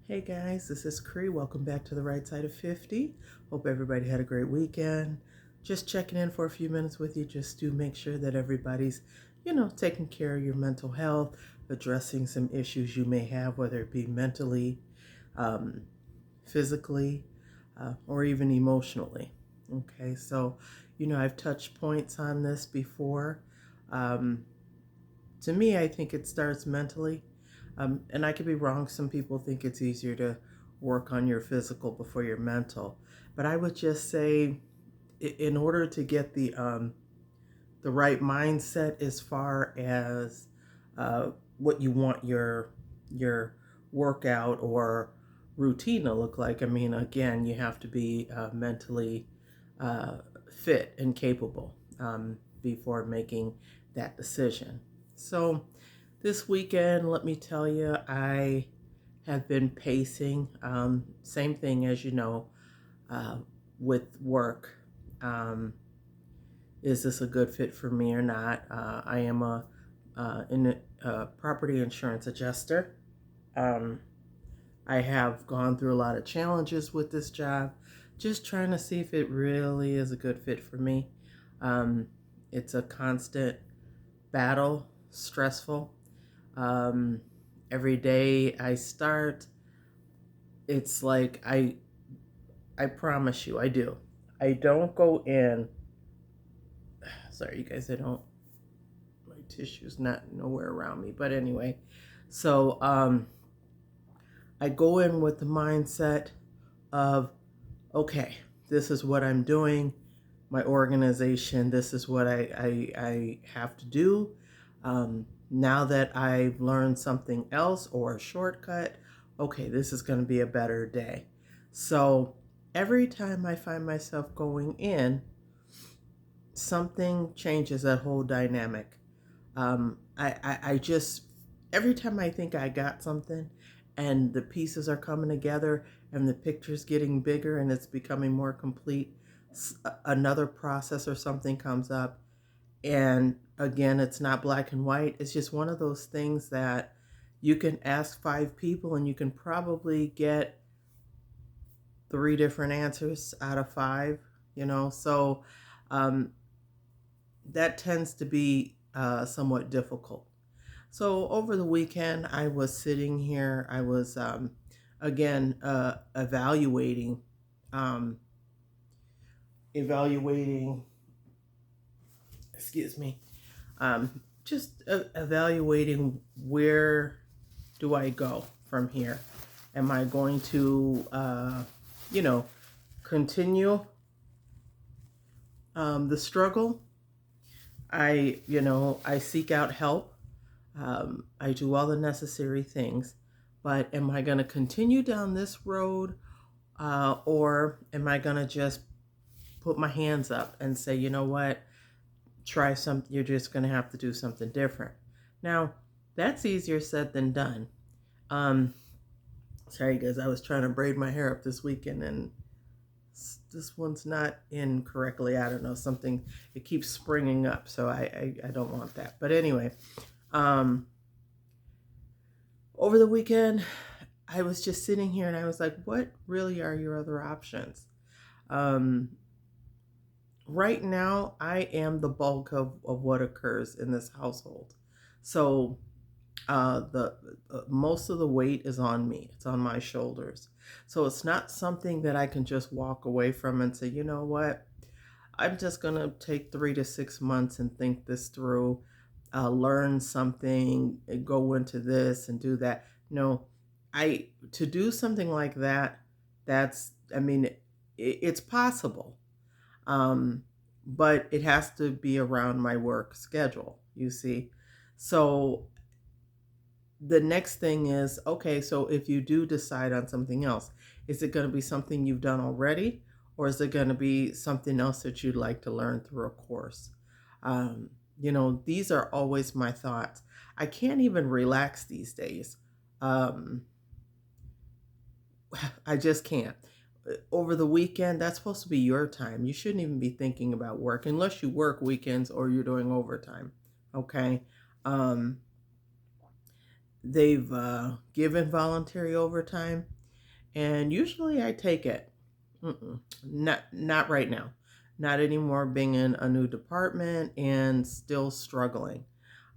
Hey guys, this is Cree. Welcome back to the Right Side of 50. Hope everybody had a great weekend. Just checking in for a few minutes with you just to make sure that everybody's, taking care of your mental health, addressing some issues you may have, whether it be mentally, um, physically, or even emotionally. Okay, so, I've touched points on this before. Um, to me, I think it starts mentally. And I could be wrong. Some people think it's easier to work on your physical before your mental. But I would just say, in order to get the right mindset as far as what you want your workout or routine to look like. I mean, again, you have to be mentally uh, fit and capable before making that decision. So, this weekend, let me tell you, I have been pacing. Same thing as uh, with work. Um, is this a good fit for me or not? I am a property insurance adjuster. Um, I have gone through a lot of challenges with this job, just trying to see if it really is a good fit for me. Um, it's a constant battle, stressful. Um, every day I start, it's like I promise you, I do. I don't go in. Sorry, you guys. I don't. My tissue's not nowhere around me. But anyway, so I go in with the mindset of, okay, this is what I'm doing. My organization. This is what I have to do. Now that I've learned something else or a shortcut, okay, this is going to be a better day. So every time I find myself going in, something changes that whole dynamic. I just, every time I think I got something and the pieces are coming together and the picture's getting bigger and it's becoming more complete, another process or something comes up. And again, it's not black and white. It's just one of those things that you can ask five people and you can probably get three different answers out of five. So um, that tends to be somewhat difficult. So over the weekend, I was sitting here. I was again um, evaluating. Excuse me. Just evaluating where do I go from here. Am I going to, you know, continue the struggle? I seek out help. I do all the necessary things, but am I going to continue down this road, or am I going to just put my hands up and say, you know what, try something? You're just going to have to do something different. Now, that's easier said than done. Um, Sorry, guys, I was trying to braid my hair up this weekend and this one's not in correctly. I don't know, something, it keeps springing up, so I don't want that. But anyway, um, over the weekend, I was just sitting here and I was like, what really are your other options? Um, right now, I am the bulk of what occurs in this household. So the most of the weight is on me. It's on my shoulders. So it's not something that I can just walk away from and say, you know what? I'm just gonna take 3 to 6 months and think this through, learn something, go into this and do that. No, I to do something like that. That's, I mean, it's possible, um, but it has to be around my work schedule. You see, so the next thing is, okay, so if you do decide on something else, is it going to be something you've done already, or is it going to be something else that you'd like to learn through a course? These are always my thoughts. I can't even relax these days. um, I just can't. Over the weekend, that's supposed to be your time. You shouldn't even be thinking about work unless you work weekends or you're doing overtime. Okay. um, they've given voluntary overtime, and usually I take it. Not right now. Not anymore, being in a new department and still struggling.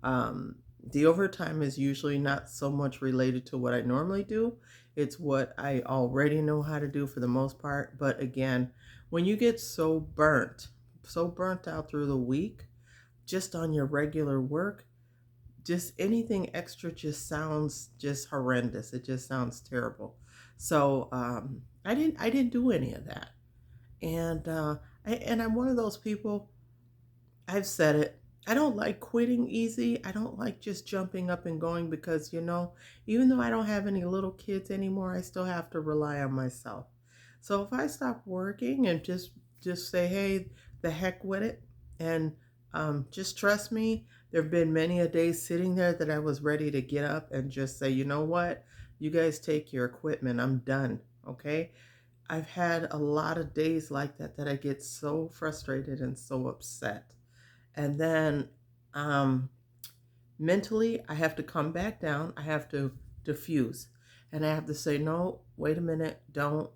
The overtime is usually not so much related to what I normally do. It's what I already know how to do for the most part. But again, when you get so burnt out through the week, just on your regular work, just anything extra just sounds just horrendous. It just sounds terrible. So I didn't do any of that. And I'm one of those people. I've said it. I don't like quitting easy. I don't like just jumping up and going because, even though I don't have any little kids anymore, I still have to rely on myself. So if I stop working and just say, hey, the heck with it, and just trust me, there have been many a day sitting there that I was ready to get up and just say, you know what, you guys take your equipment. I'm done. Okay. I've had a lot of days like that I get so frustrated and so upset. And then um, mentally, I have to come back down. I have to diffuse. And I have to say, no, wait a minute, don't.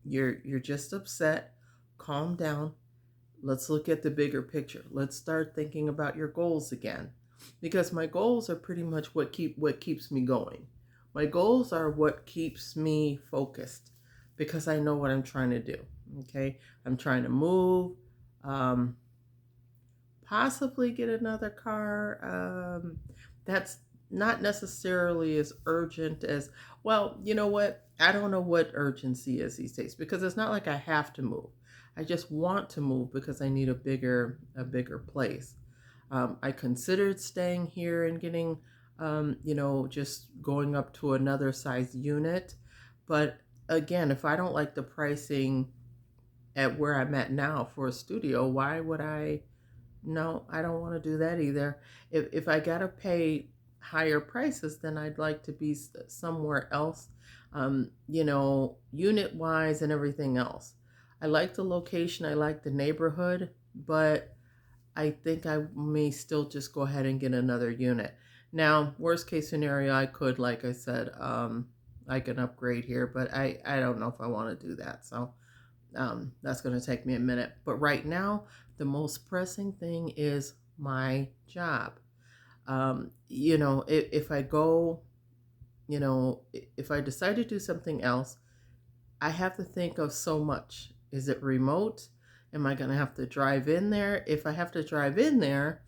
You're just upset. Calm down. Let's look at the bigger picture. Let's start thinking about your goals again. Because my goals are pretty much what keeps me going. My goals are what keeps me focused because I know what I'm trying to do. Okay? I'm trying to move, um, possibly get another car. That's not necessarily as urgent as, well, you know what? I don't know what urgency is these days because it's not like I have to move. I just want to move because I need a bigger place. I considered staying here and getting, just going up to another size unit. But again, if I don't like the pricing at where I'm at now for a studio, why would I? No, I don't want to do that either. If I gotta pay higher prices, then I'd like to be somewhere else, unit wise and everything else. I like the location, I like the neighborhood, but I think I may still just go ahead and get another unit. Now, worst case scenario, I could, like I said, I can upgrade here, but I don't know if I want to do that. So that's going to take me a minute. But right now, the most pressing thing is my job. If I go, if I decide to do something else, I have to think of so much. Is it remote? Am I going to have to drive in there? If I have to drive in there,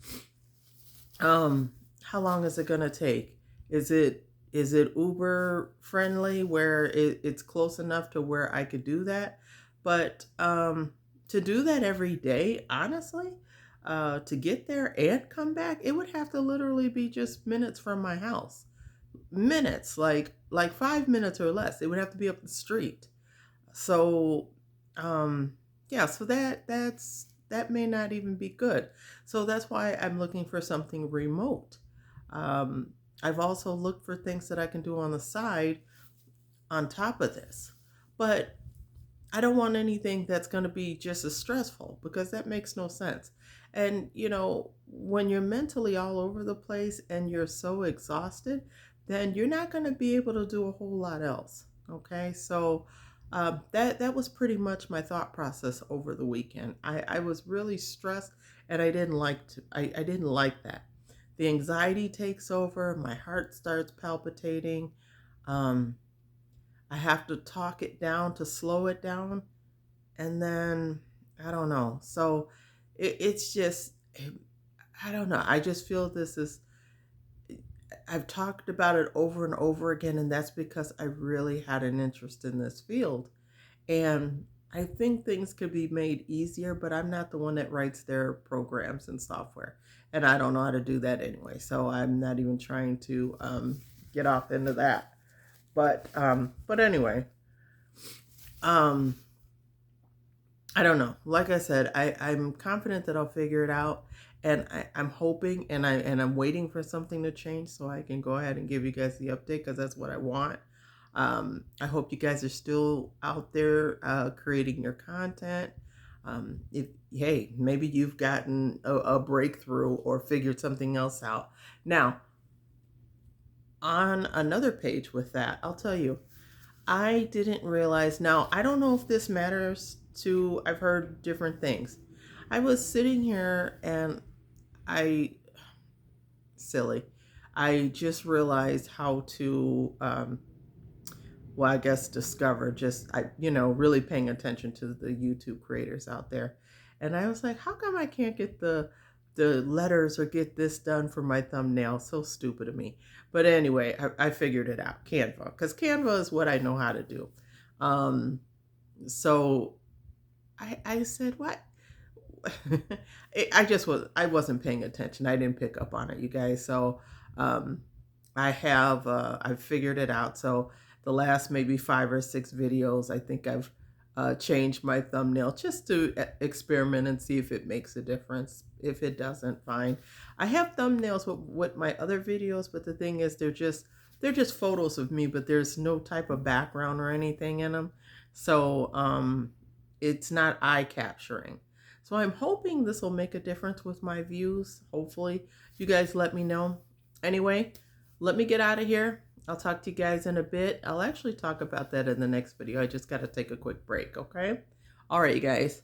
how long is it going to take? Is it Uber friendly where it's close enough to where I could do that? But to do that every day, honestly, to get there and come back, it would have to literally be just minutes from my house. Minutes, like 5 minutes or less. It would have to be up the street. So, yeah, so that may not even be good. So that's why I'm looking for something remote. Um, I've also looked for things that I can do on the side on top of this. But I don't want anything that's going to be just as stressful because that makes no sense. And, when you're mentally all over the place and you're so exhausted, then you're not going to be able to do a whole lot else. Okay. So that was pretty much my thought process over the weekend. I was really stressed and I didn't like that. The anxiety takes over, my heart starts palpitating. Um, I have to talk it down to slow it down. And then I don't know. So it's just, I don't know. I just feel I've talked about it over and over again, and that's because I really had an interest in this field. And I think things could be made easier, but I'm not the one that writes their programs and software. And I don't know how to do that anyway. So I'm not even trying to get off into that. But anyway, um, I don't know. Like I said, I'm confident that I'll figure it out. And I'm hoping and I'm waiting for something to change so I can go ahead and give you guys the update because that's what I want. I hope you guys are still out there creating your content. If hey, maybe you've gotten a breakthrough or figured something else out. Now, on another page with that. I'll tell you, I didn't realize. Now, I don't know if this matters to, I've heard different things. I was sitting here and I, silly, I just realized how to, well, I guess discover just, really paying attention to the YouTube creators out there. And I was like, how come I can't get the letters or get this done for my thumbnail? So stupid of me. But anyway, I figured it out. Canva, because Canva is what I know how to do. So I said, what? I wasn't paying attention. I didn't pick up on it, you guys. So um, I've figured it out. So the last maybe 5 or 6 videos, I think I've changed my thumbnail just to experiment and see if it makes a difference. If it doesn't, fine. I have thumbnails with my other videos, but the thing is, they're just photos of me, but there's no type of background or anything in them. So it's not eye capturing. So I'm hoping this will make a difference with my views. Hopefully, you guys let me know. Anyway, let me get out of here. I'll talk to you guys in a bit. I'll actually talk about that in the next video. I just got to take a quick break, okay? All right, you guys.